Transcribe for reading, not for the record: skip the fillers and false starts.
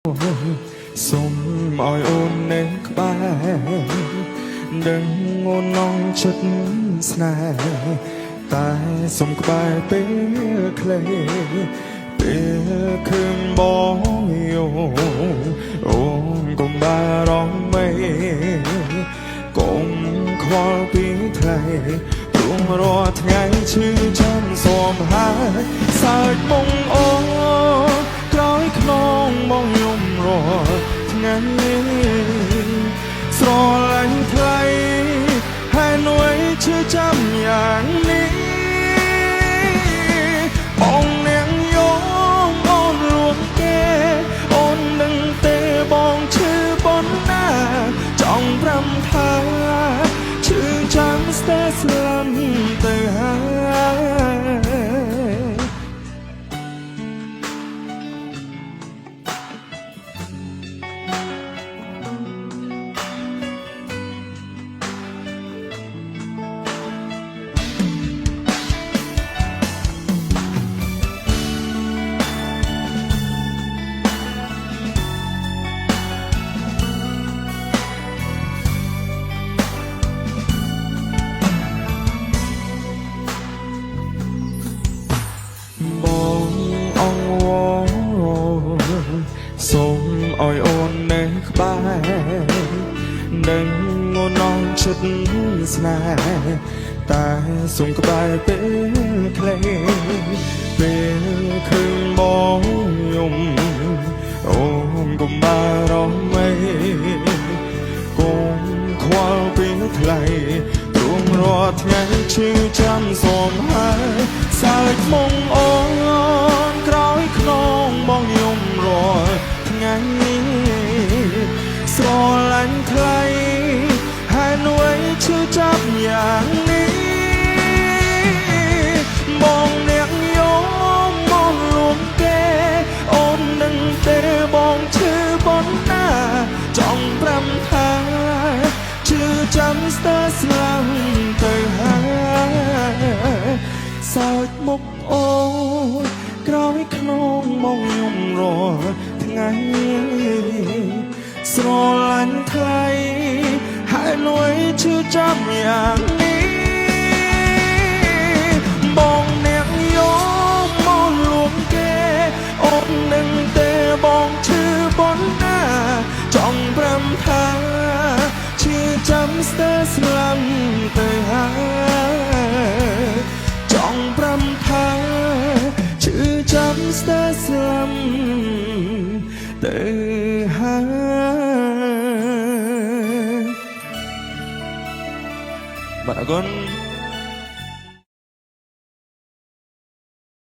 សូមឲ្យអូននៅក្បែរដឹងអូននងចិត្តស្នេហ៍តែសូមក្បែរពេលខ្លីពេលឃើញបងយំអូនកុំបារម្ភមេកុំខ្វល់ពីថ្លៃព្រោះរាល់ថ្ងៃឈឺចាំសូមហើយសើចបងអូនក្រោយខ្នងបងយំរាល់ថ្ងៃស្រឡាញ់ថ្លៃហើយនួយឈឺចាំយ៉ាងនេះបងនាងយំអូនលួងគេអូននឹងទេបងឈឺប៉ុណ្ណាចង់ប្រាំថាឈឺចាំស្ទើរស្លាប់ទៅហើយសូមឲ្យអូននៅក្បែរនឹងអូននងចិត្តស្នេហ៍តែសូមក្បែរពេលខ្លីពេលឃើញបងយំអូនកុំបារម្ភមេកុំខ្វល់ពីថ្លៃព្រោះរាល់ថ្ងៃឈឺចាំសូមហើយសើចមកអូនក្រោយខ្នងបងយំរាល់ថ្ងៃស្រឡាញ់ថ្លៃហើយនួយឈឺចាប់យ៉ាងនេះបងអ្នកយំមកលួងគេអូននឹងទេបងឈឺប៉ុណ្ណាចង់ប្រាំថាឈឺចាំស្ទើរស្លាប់ទៅហើយសើចមុខអូនក្រោយខ្នងមកយំរាល់ថ្ងៃស្រឡាញ់ថ្លៃហើយនួយឈឺចាំយ៉ាងនេះបងអ្នកយំមកលួងគេអូននឹងទេបងឈឺប៉ុណ្ណាចង់ប្រាំថាឈឺចាំស្ទើរស្លាប់ទៅហើយចង់ប្រាំថាឈឺចាំស្ទើរស្លាប់ទៅហើយបាទអរគុណ